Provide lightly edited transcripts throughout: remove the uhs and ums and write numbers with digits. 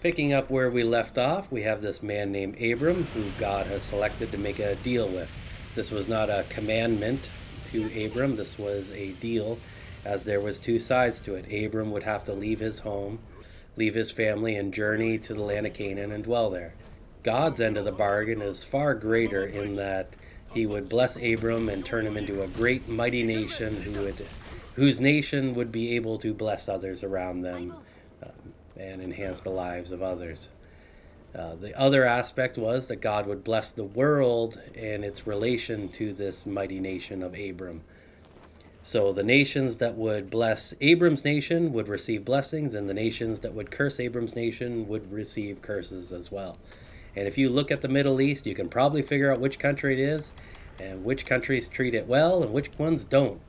Picking up where we left off, we have this man named Abram who God has selected to make a deal with. This was not a commandment to Abram, this was a deal, as there was two sides to it. Abram would have to leave his home, leave his family, and journey to the land of Canaan and dwell there. God's end of the bargain is far greater in that he would bless Abram and turn him into a great mighty nation whose nation would be able to bless others around them and enhance the lives of others. The other aspect was that God would bless the world and its relation to this mighty nation of Abram. So the nations that would bless Abram's nation would receive blessings, and the nations that would curse Abram's nation would receive curses as well. And if you look at the Middle East, you can probably figure out which country it is and which countries treat it well and which ones don't.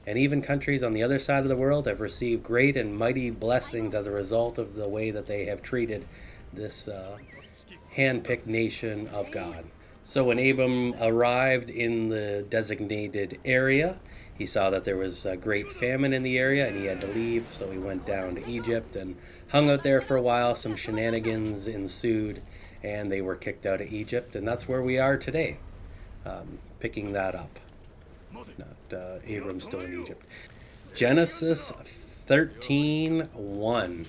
And even countries on the other side of the world have received great and mighty blessings as a result of the way that they have treated this hand-picked nation of God. So when Abram arrived in the designated area, he saw that there was a great famine in the area and he had to leave, so he went down to Egypt and hung out there for a while. Some shenanigans ensued and they were kicked out of Egypt, and that's where we are today, picking that up. Not Abram still in Egypt. Genesis 13:1.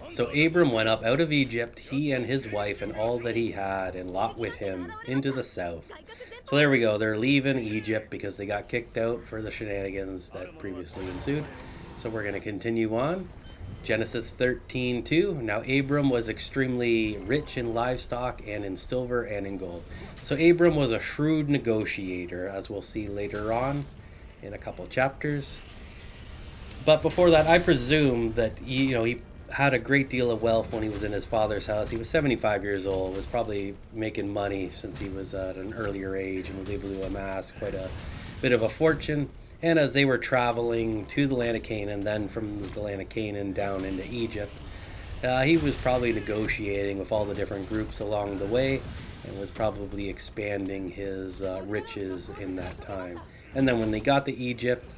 So Abram went up out of Egypt, he and his wife and all that he had, and Lot with him, into the south. So there we go. They're leaving Egypt because they got kicked out for the shenanigans that previously ensued. So we're going to continue on. Genesis 13:2. Now Abram was extremely rich in livestock and in silver and in gold. So Abram was a shrewd negotiator, as we'll see later on in a couple chapters. But before that, I presume that he had a great deal of wealth when he was in his father's house. He was 75 years old, was probably making money since he was at an earlier age, and was able to amass quite a bit of a fortune. And as they were traveling to the land of Canaan, then from the land of Canaan down into Egypt, he was probably negotiating with all the different groups along the way and was probably expanding his riches in that time. And then when they got to Egypt,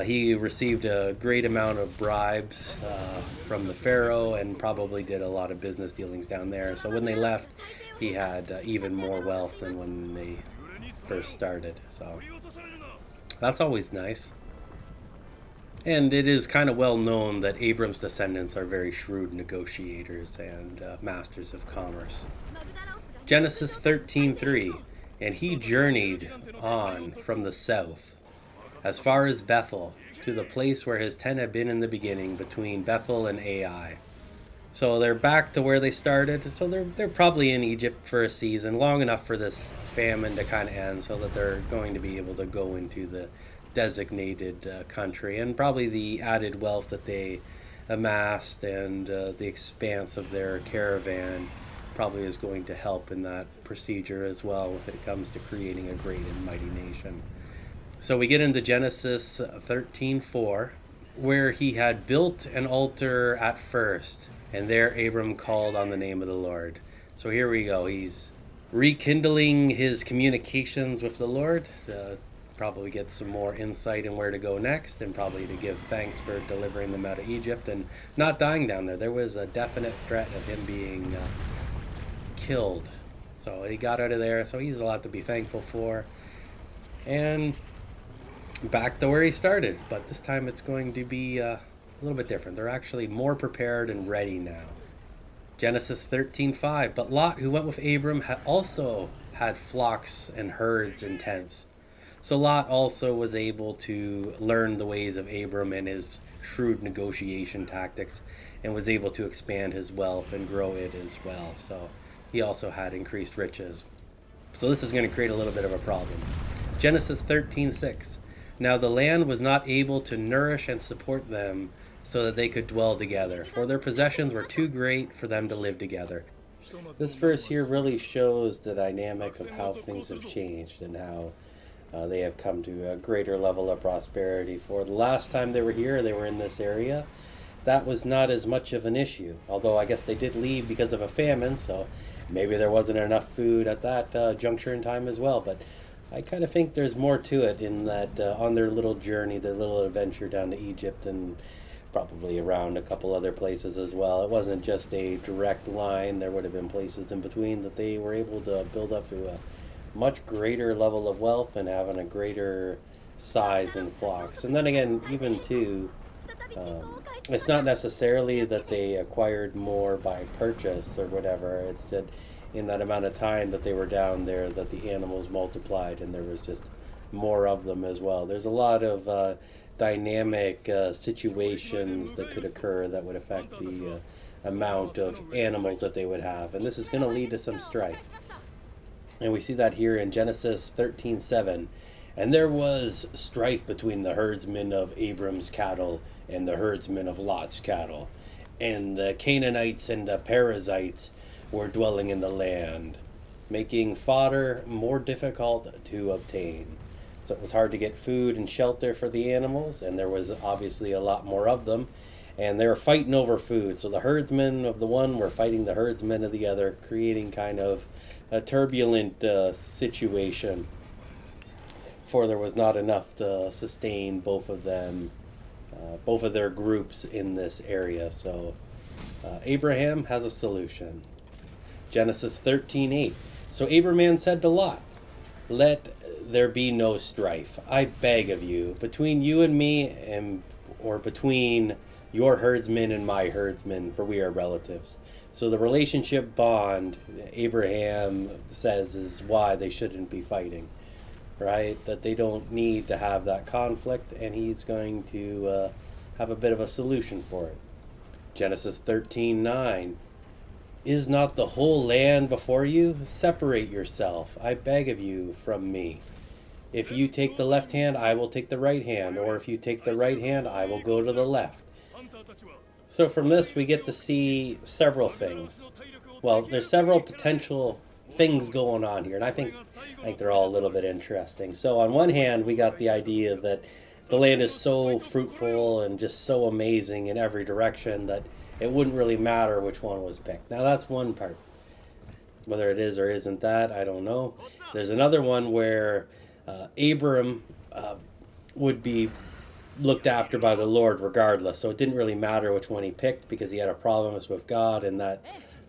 he received a great amount of bribes from the Pharaoh and probably did a lot of business dealings down there. So when they left, he had even more wealth than when they first started. So that's always nice. And it is kind of well known that Abram's descendants are very shrewd negotiators and masters of commerce. Genesis 13:3. And he journeyed on from the south as far as Bethel, to the place where his tent had been in the beginning, between Bethel and Ai. So they're back to where they started. So they're probably in Egypt for a season, long enough for this famine to kind of end, so that they're going to be able to go into the designated country, and probably the added wealth that they amassed and the expanse of their caravan probably is going to help in that procedure as well, if it comes to creating a great and mighty nation. So we get into Genesis 13:4, where he had built an altar at first, and there Abram called on the name of the Lord. So here we go. He's rekindling his communications with the Lord. Probably get some more insight in where to go next, and probably to give thanks for delivering them out of Egypt and not dying down there. There was a definite threat of him being killed. So he got out of there, so he's a lot to be thankful for. And back to where he started, but this time it's going to be a little bit different. They're actually more prepared and ready now. Genesis 13:5. But Lot, who went with Abram, also had flocks and herds and tents. So Lot also was able to learn the ways of Abram and his shrewd negotiation tactics, and was able to expand his wealth and grow it as well. So he also had increased riches. So this is going to create a little bit of a problem. Genesis 13:6. Now the land was not able to nourish and support them so that they could dwell together, for their possessions were too great for them to live together. This verse here really shows the dynamic of how things have changed and how they have come to a greater level of prosperity. For the last time they were here, they were in this area. That was not as much of an issue, although I guess they did leave because of a famine, so maybe there wasn't enough food at that juncture in time as well. But I kind of think there's more to it in that on their little journey, their little adventure down to Egypt, and probably around a couple other places as well. It wasn't just a direct line. There would have been places in between that they were able to build up to a much greater level of wealth and having a greater size in flocks. And then again, even too, it's not necessarily that they acquired more by purchase or whatever. It's that in that amount of time that they were down there, that the animals multiplied and there was just more of them as well. There's a lot of dynamic situations that could occur that would affect the amount of animals that they would have, and this is going to lead to some strife. And we see that here in Genesis 13:7. And there was strife between the herdsmen of Abram's cattle and the herdsmen of Lot's cattle. And the Canaanites and the Perizzites were dwelling in the land, making fodder more difficult to obtain. So it was hard to get food and shelter for the animals, and there was obviously a lot more of them. And they were fighting over food. So the herdsmen of the one were fighting the herdsmen of the other, creating kind of a turbulent situation, for there was not enough to sustain both of them, both of their groups in this area. So Abraham has a solution. Genesis 13:8. So Abraham said to Lot, "Let there be no strife, I beg of you, between you and me, or between your herdsmen and my herdsmen, for we are relatives." So the relationship bond, Abraham says, is why they shouldn't be fighting, right? That they don't need to have that conflict, and he's going to have a bit of a solution for it. Genesis 13:9. Is not the whole land before you? Separate yourself, I beg of you, from me. If you take the left hand, I will take the right hand, or if you take the right hand, I will go to the left. So from this, we get to see several things. Well, there's several potential things going on here, and I think they're all a little bit interesting. So on one hand, we got the idea that the land is so fruitful and just so amazing in every direction that it wouldn't really matter which one was picked. Now that's one part. Whether it is or isn't that, I don't know. There's another one where Abram would be looked after by the Lord regardless. So it didn't really matter which one he picked because he had a promise with God, and that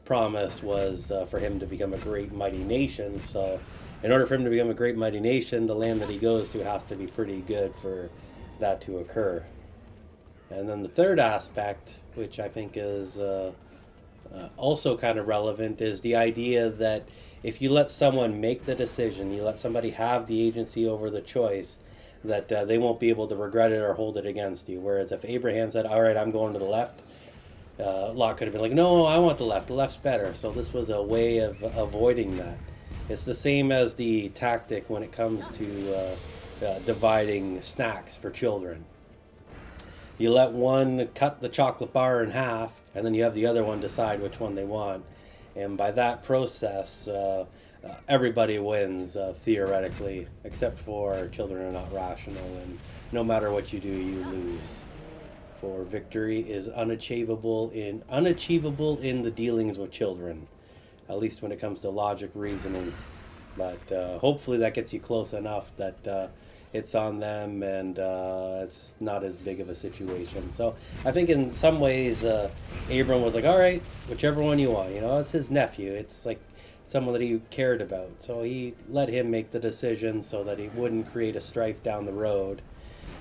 promise was for him to become a great mighty nation. So in order for him to become a great mighty nation, the land that he goes to has to be pretty good for that to occur. And then the third aspect, which I think is also kind of relevant, is the idea that if you let someone make the decision, you let somebody have the agency over the choice, that they won't be able to regret it or hold it against you. Whereas if Abraham said, all right, I'm going to the left, Lot could have been like, no, I want the left. The left's better. So this was a way of avoiding that. It's the same as the tactic when it comes to dividing snacks for children. You let one cut the chocolate bar in half, and then you have the other one decide which one they want. And by that process, everybody wins, theoretically, except for children are not rational, and no matter what you do, you lose. For victory is unachievable in the dealings with children, at least when it comes to logic reasoning. But hopefully that gets you close enough that it's on them, and it's not as big of a situation. So I think in some ways Abram was like, all right, whichever one you want. It's his nephew. It's like someone that he cared about. So he let him make the decision so that he wouldn't create a strife down the road.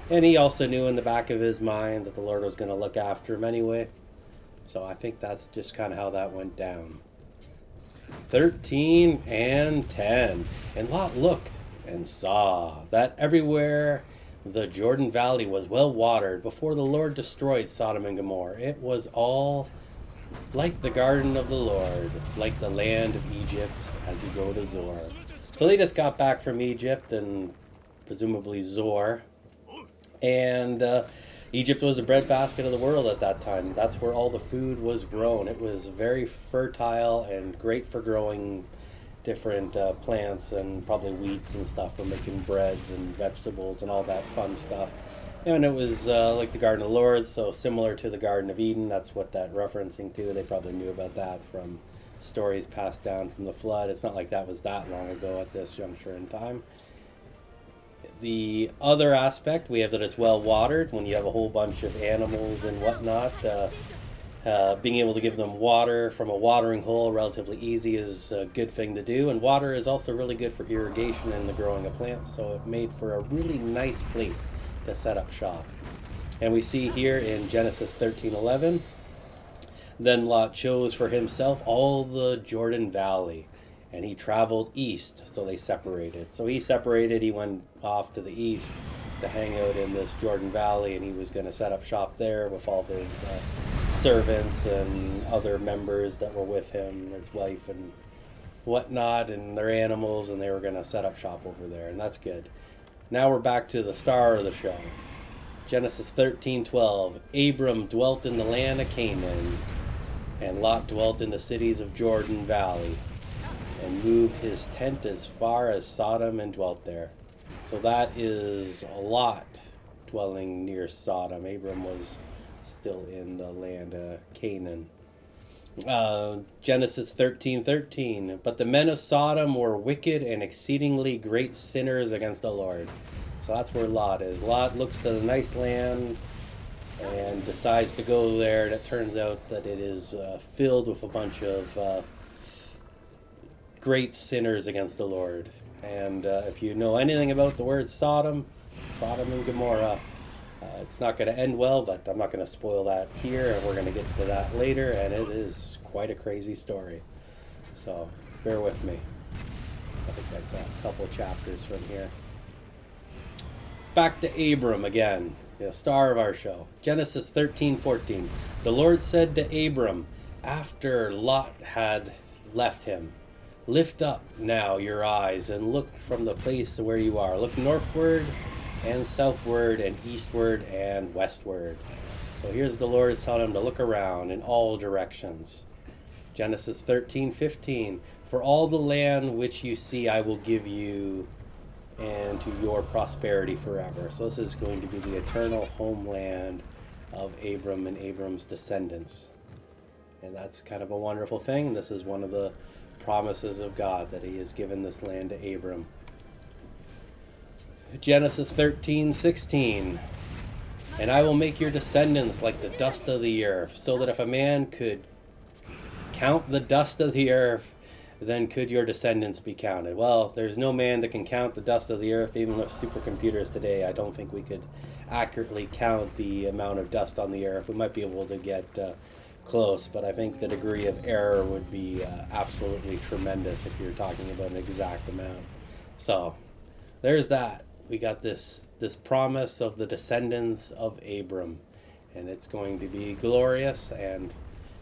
And he also knew in the back of his mind that the Lord was going to look after him anyway. So I think that's just kind of how that went down. 13 and 10. And Lot looked and saw that everywhere the Jordan Valley was well watered before the Lord destroyed Sodom and Gomorrah. It was all like the garden of the Lord, like the land of Egypt as you go to Zoar. So they just got back from Egypt and presumably Zoar. And Egypt was the breadbasket of the world at that time. That's where all the food was grown. It was very fertile and great for growing different plants and probably wheats and stuff for making breads and vegetables and all that fun stuff. And it was like the Garden of the Lord, so similar to the Garden of Eden. That's what that referencing to. They probably knew about that from stories passed down from the flood. It's not like that was that long ago at this juncture in time. The other aspect, we have that it's well watered. When you have a whole bunch of animals and whatnot, being able to give them water from a watering hole relatively easy is a good thing to do. And water is also really good for irrigation and the growing of plants, so it made for a really nice place to set up shop. And we see here in Genesis 13:11, then Lot chose for himself all the Jordan Valley, and he traveled east, so they separated. So he separated, he went off to the east to hang out in this Jordan Valley, and he was going to set up shop there with all of his servants and other members that were with him, his wife and whatnot, and their animals, and they were going to set up shop over there, and that's good. Now we're back to the star of the show. Genesis 13:12. Abram dwelt in the land of Canaan, and Lot dwelt in the cities of Jordan Valley, and moved his tent as far as Sodom and dwelt there. So that is Lot dwelling near Sodom. Abram was still in the land of Canaan. Genesis 13:13. But the men of Sodom were wicked and exceedingly great sinners against the Lord. So that's where Lot is. Lot looks to the nice land and decides to go there, and it turns out that it is filled with a bunch of great sinners against the Lord. And if you know anything about the word Sodom and Gomorrah, it's not going to end well, but I'm not going to spoil that here, and we're going to get to that later, and it is quite a crazy story. So bear with me. I think that's a couple chapters from here. Back to Abram again, the star of our show. Genesis 13:14. The Lord said to Abram, after Lot had left him, lift up now your eyes and look from the place where you are. Look northward and southward and eastward and westward. So here's the Lord is telling him to look around in all directions. Genesis 13:15. For all the land which you see I will give you, and to your prosperity forever. So this is going to be the eternal homeland of Abram and Abram's descendants. And that's kind of a wonderful thing. This is one of the promises of God, that he has given this land to Abram. Genesis 13:16. And I will make your descendants like the dust of the earth, so that if a man could count the dust of the earth, then could your descendants be counted? Well, there's no man that can count the dust of the earth. Even with supercomputers today, I don't think we could accurately count the amount of dust on the earth. We might be able to get close, but I think the degree of error would be absolutely tremendous if you're talking about an exact amount. So there's that. We got this promise of the descendants of Abram, and it's going to be glorious, and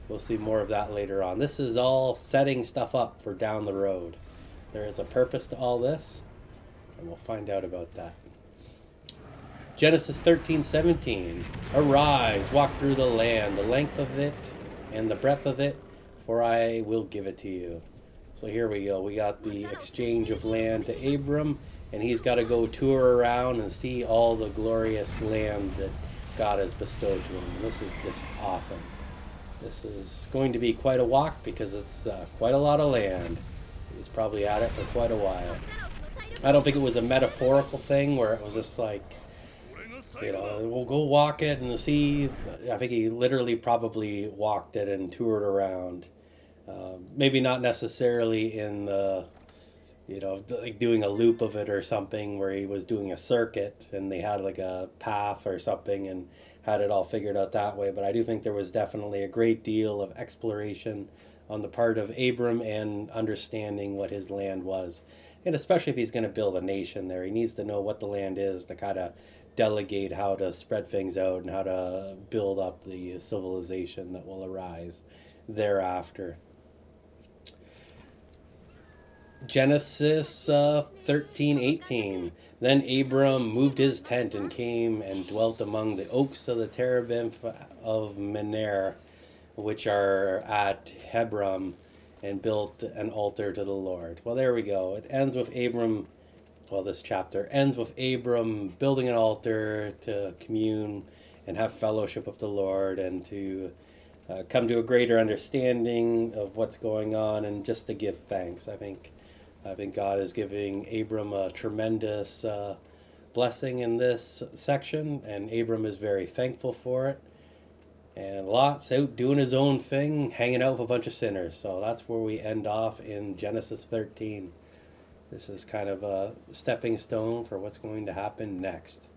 we'll see more of that later on. This is all setting stuff up for down the road. There is a purpose to all this, and we'll find out about that. Genesis 13:17. Arise, walk through the land, the length of it and the breadth of it, for I will give it to you. So here we go. We got the exchange of land to Abram, and he's got to go tour around and see all the glorious land that God has bestowed to him. And this is just awesome. This is going to be quite a walk because it's quite a lot of land. He's probably at it for quite a while. I don't think it was a metaphorical thing where it was just like, we'll go walk it and see. I think he literally probably walked it and toured around. Maybe not necessarily in the, like doing a loop of it or something where he was doing a circuit and they had like a path or something and had it all figured out that way. But I do think there was definitely a great deal of exploration on the part of Abram and understanding what his land was. And especially if he's going to build a nation there, he needs to know what the land is to kind of delegate how to spread things out and how to build up the civilization that will arise thereafter. Genesis 13:18. Then Abram moved his tent and came and dwelt among the oaks of the terebinth of Menor, which are at Hebron, and built an altar to the Lord. Well, there we go. It ends with Abram, this chapter ends with Abram building an altar to commune and have fellowship with the Lord and to come to a greater understanding of what's going on and just to give thanks. I think God is giving Abram a tremendous blessing in this section, and Abram is very thankful for it. And Lot's out doing his own thing, hanging out with a bunch of sinners. So that's where we end off in Genesis 13. This is kind of a stepping stone for what's going to happen next.